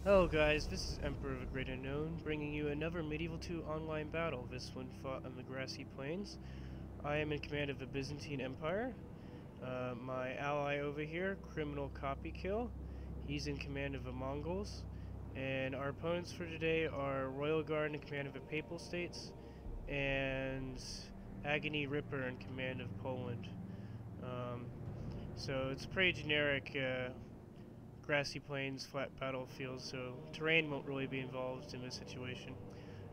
Hello guys, this is Emperor of the Great Unknown, bringing you another Medieval 2 online battle, this one fought on the grassy plains. I am in command of the Byzantine Empire. My ally over here, Criminal-Copykill, he's in command of the Mongols. And our opponents for today are RoyalGuard in command of the Papal States, and AggonyRipper in command of Poland. So it's pretty generic grassy plains, flat battlefields, so terrain won't really be involved in this situation.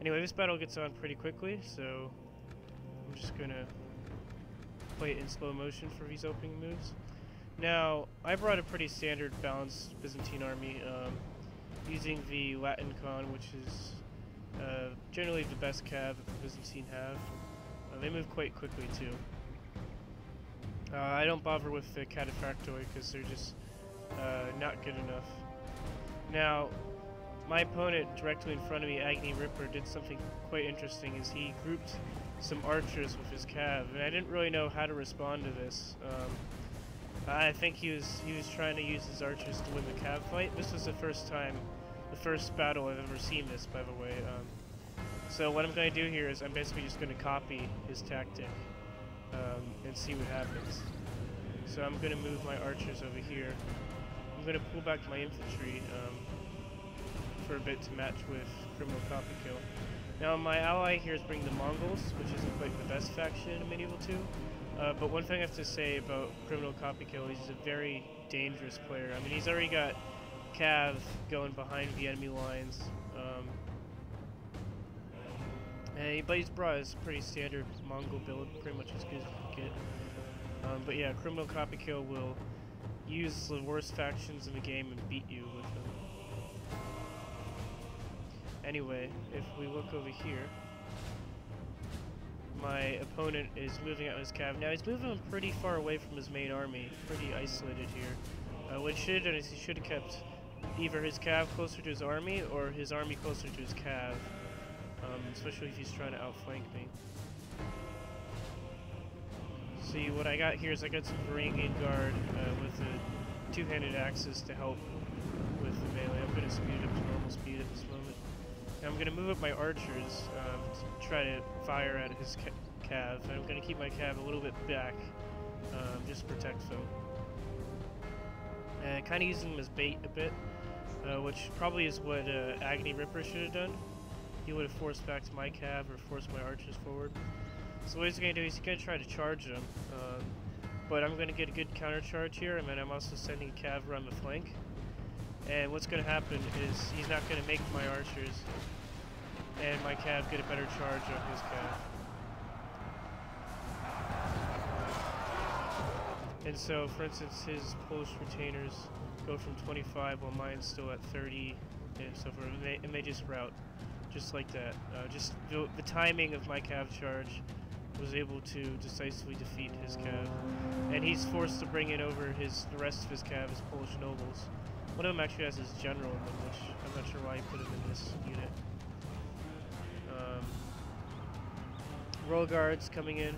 Anyway, this battle gets on pretty quickly, so I'm just gonna play it in slow motion for these opening moves. Now, I brought a pretty standard balanced Byzantine army, using the Latinkon, which is generally the best cav that the Byzantine have. They move quite quickly too. I don't bother with the Cataphractoi because they're just not good enough. Now, my opponent directly in front of me, AggonyRipper, did something quite interesting. Is he grouped some archers with his cav, and I didn't really know how to respond to this. I think he was trying to use his archers to win the cav fight. This was the first battle I've ever seen this, by the way. So what I'm going to do here is I'm basically just going to copy his tactic and see what happens. So I'm going to move my archers over here. I'm going to pull back my infantry for a bit to match with Criminal-Copykill. Now my ally here is bringing the Mongols, which isn't quite the best faction in Medieval 2. But one thing I have to say about Criminal-Copykill, he's a very dangerous player. I mean, he's already got cav going behind the enemy lines. But he's brought his pretty standard Mongol build, pretty much as good as you can get. But yeah, Criminal-Copykill will use the worst factions in the game and beat you with them. Anyway, if we look over here, my opponent is moving out his cav. Now he's moving pretty far away from his main army, pretty isolated here. What he should have done is he should have kept either his cav closer to his army or his army closer to his cav, especially if he's trying to outflank me. See, what I got here is I got some Varangian guard with the two-handed axes to help with the melee. I'm going to speed it up to normal speed at this moment. Now I'm going to move up my archers to try to fire at his cav. And I'm going to keep my cav a little bit back, just to protect them. And kind of using them as bait a bit, which probably is what AggonyRipper should have done. He would have forced back to my cav or forced my archers forward. So what he's going to do is he's going to try to charge them, but I'm going to get a good counter charge here, and then I'm also sending cav around the flank. And what's going to happen is he's not going to make my archers and my cav get a better charge on his cav. And so, for instance, his Polish retainers go from 25 while mine's still at 30 and so forth, and they just rout. Just like that. Just the timing of my cav charge was able to decisively defeat his cav. And he's forced to bring in over the rest of his cav as Polish nobles. One of them actually has his general in them, which I'm not sure why he put him in this unit. RoyalGuard's coming in,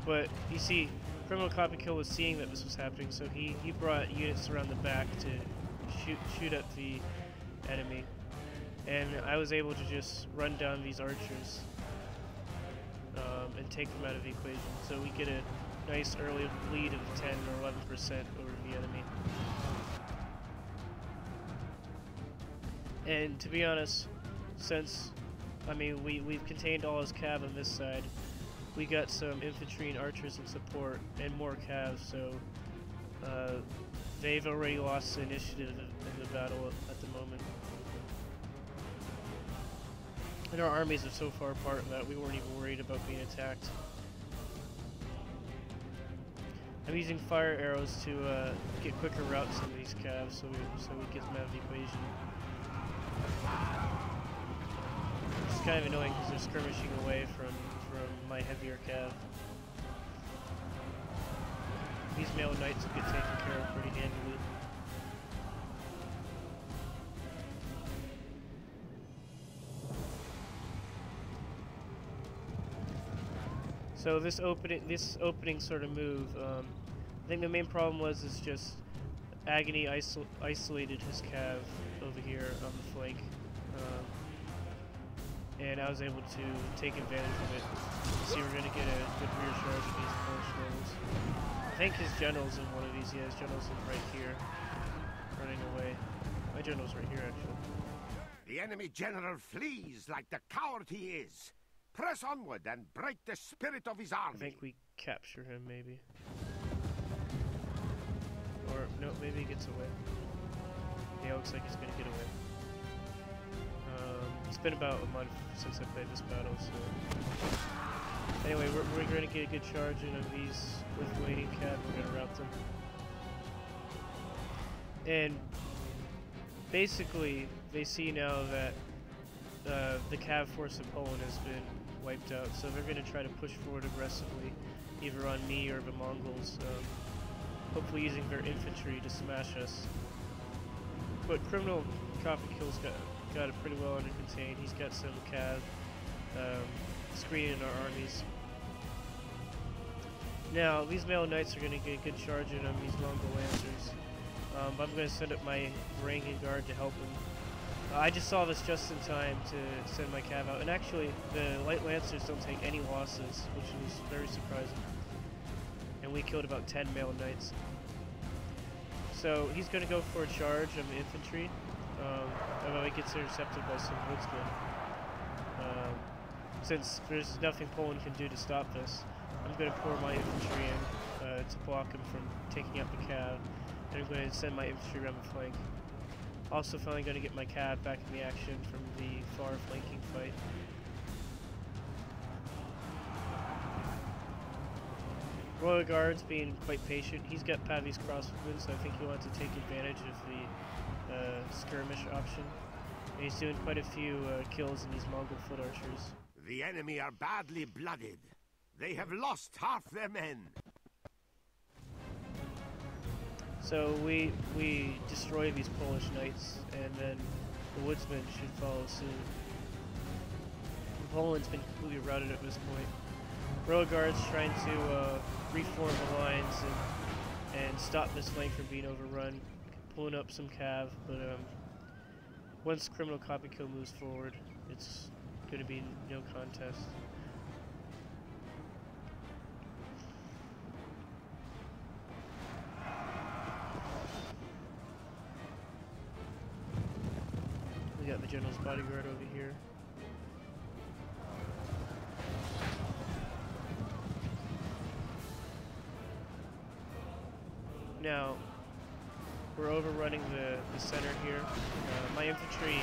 but you see, Criminal-Copykill was seeing that this was happening, so he brought units around the back to shoot at the enemy. And I was able to just run down these archers and take them out of the equation. So we get a nice early lead of 10 or 11% over the enemy. And to be honest, since, I mean, we've contained all his cav on this side, we got some infantry and archers in support and more cav, so they've already lost the initiative in the battle at the moment. And our armies are so far apart that we weren't even worried about being attacked. I'm using fire arrows to get quicker routes into these calves, so we get them out of the equation. It's kind of annoying because they're skirmishing away from my heavier cav. These male knights will get taken care of pretty handily. So this opening sort of move, I think the main problem is just Agony isolated his cav over here on the flank, and I was able to take advantage of it. See, we're going to get a good rear charge of these Polish nobles. I think his general's in one of these. Yeah, his general's in right here, running away. My general's right here, actually. The enemy general flees like the coward he is. Press onward and break the spirit of his army. I think we capture him, maybe. Or, no, maybe he gets away. Yeah, looks like he's gonna get away. It's been about a month since I played this battle, so... Anyway, we're gonna get a good charge in of these Lithuanian cav. We're gonna rout them. And basically, they see now that the cav force of Poland has been wiped out, so they're going to try to push forward aggressively, either on me or the Mongols, hopefully using their infantry to smash us. But Criminal-Copykill's got it pretty well under contained. He's got some cav screening our armies. Now, these male knights are going to get a good charge in them, these Mongol lancers. But I'm going to send up my Varangian guard to help him. I just saw this just in time to send my cav out. And actually, the light lancers don't take any losses, which was very surprising. And we killed about 10 male knights. So he's going to go for a charge of infantry. Although he gets intercepted by some Woodsmen. Since there's nothing Poland can do to stop this, I'm going to pour my infantry in to block him from taking out the cav. And I'm going to send my infantry around the flank. Also finally going to get my cav back in the action from the far flanking fight. RoyalGuard's being quite patient. He's got Pavise Crossbowmen, so I think he wants to take advantage of the skirmish option. And he's doing quite a few kills in these Mongol foot archers. The enemy are badly blooded. They have lost half their men. So we destroy these Polish knights, and then the Woodsmen should follow soon. Poland's been completely routed at this point. RoyalGuard's trying to reform the lines and stop this flank from being overrun, pulling up some cav, but once Criminal-Copykill moves forward, it's going to be no contest. We got the general's bodyguard over here. Now, we're overrunning the center here. My infantry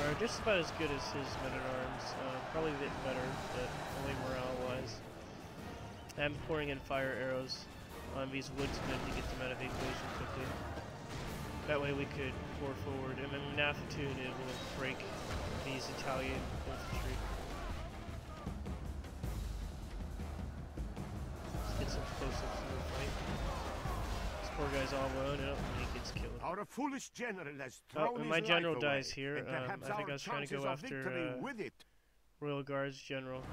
are just about as good as his men-at-arms. Probably a bit better, but only morale-wise. I'm pouring in fire arrows on these Woodsmen to get them out of the equation quickly. That way we could pour forward, and then Naffatun it will break these Italian infantry. Let's get some close-ups in the fight. This poor guy's all alone, and he gets killed. Our foolish general has thrown and my his general life dies away, here. I think I was trying to go after RoyalGuard's general,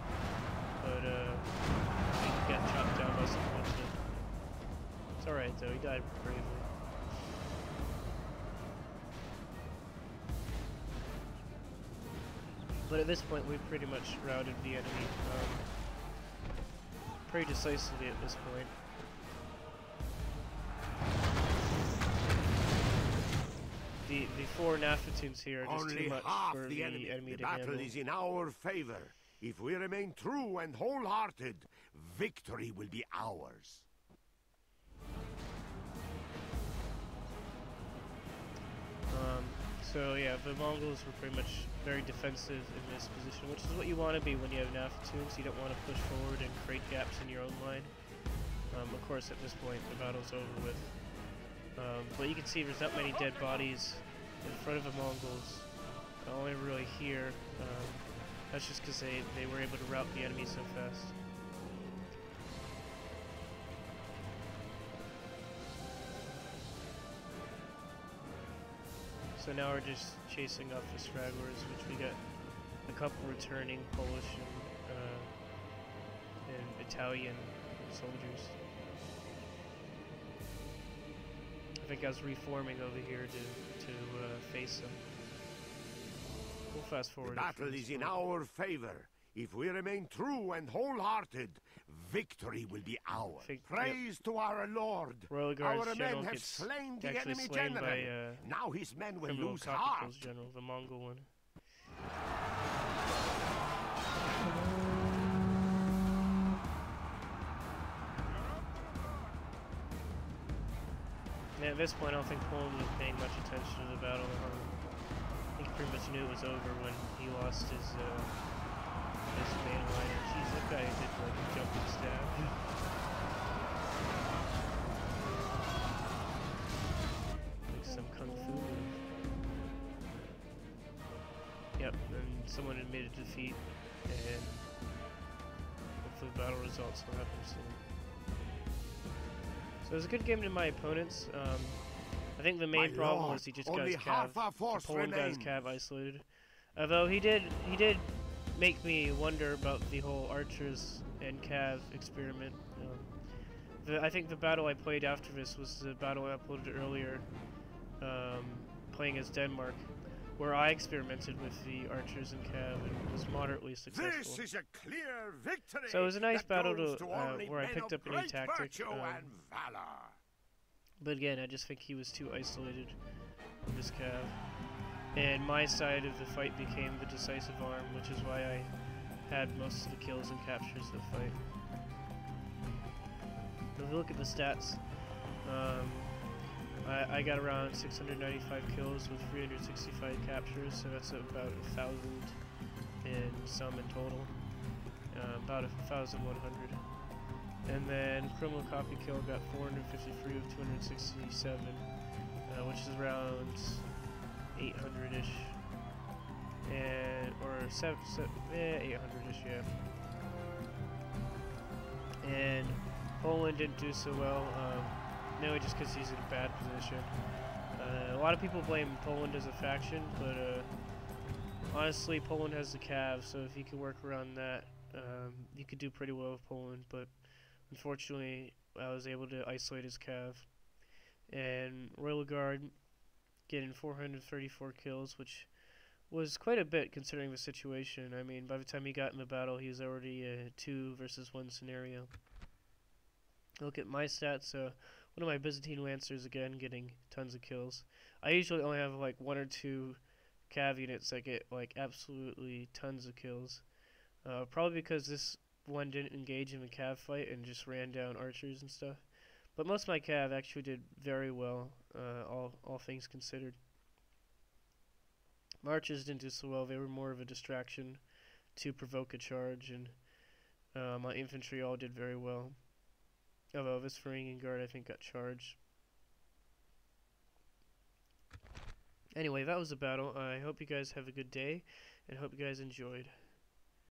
but he got chopped down by some Woodsmen. It's alright though, he died bravely. But at this point, we've pretty much routed the enemy pretty decisively at this point. The four Naffatuns here are just too much for the enemy to handle. The battle is in our favor. If we remain true and wholehearted, victory will be ours. So yeah, the Mongols were pretty much very defensive in this position, which is what you want to be when you have Nafatuns. You don't want to push forward and create gaps in your own line. Of course, at this point, the battle's over with. But you can see there's not many dead bodies in front of the Mongols. Only really here. That's just because they were able to rout the enemy so fast. So now we're just chasing off the stragglers, which we got a couple returning Polish and Italian soldiers. I think I was reforming over here to face them. fast The forward. battle is in our favor. If we remain true and wholehearted, victory will be ours. Praise to our Lord. RoyalGuard's Our general men have gets slain the actually enemy slain general. by Now his men will lose heart. Criminal-Copykill's general, the Mongol one. Yeah, at this point, I don't think Poland was paying much attention to the battle. I think he pretty much knew it was over when he lost his main liner. Jeez, that guy did like a jumping stab. Like some kung fu move. Yep, and someone admitted defeat, and hopefully the battle results will happen soon. So it was a good game to my opponents. I think the main problem was he just got his cav. Poland got his cav isolated. Although he did make me wonder about the whole archers and cav experiment. I think the battle I played after this was the battle I uploaded earlier, playing as Denmark, where I experimented with the archers and cav and was moderately successful. This is a clear victory. So it was a nice battle where I men picked of up a new great tactic. virtue and valor. But again, I just think he was too isolated with his cav. And my side of the fight became the decisive arm, which is why I had most of the kills and captures of the fight. If you look at the stats, I got around 695 kills with 365 captures, so that's about 1,000 and some in total. About 1,100. And then Criminal-Copykill got 453 of 267, which is around 800-ish. And, or 800-ish, yeah. And Poland didn't do so well, mainly just because he's in a bad position. A lot of people blame Poland as a faction, but honestly, Poland has the cav, so if you can work around that, you could do pretty well with Poland, but unfortunately, I was able to isolate his cav. And RoyalGuard getting 434 kills, which was quite a bit considering the situation. I mean, by the time he got in the battle, he was already a 2 versus 1 scenario. Look at my stats. One of my Byzantine Lancers, again, getting tons of kills. I usually only have like 1 or 2 cav units that get like absolutely tons of kills. Probably because this one didn't engage in the cav fight and just ran down archers and stuff. But most of my cav actually did very well, all things considered. My archers didn't do so well. They were more of a distraction to provoke a charge, and my infantry all did very well. Although this Varangian guard, I think, got charged. Anyway, that was the battle. I hope you guys have a good day, and hope you guys enjoyed.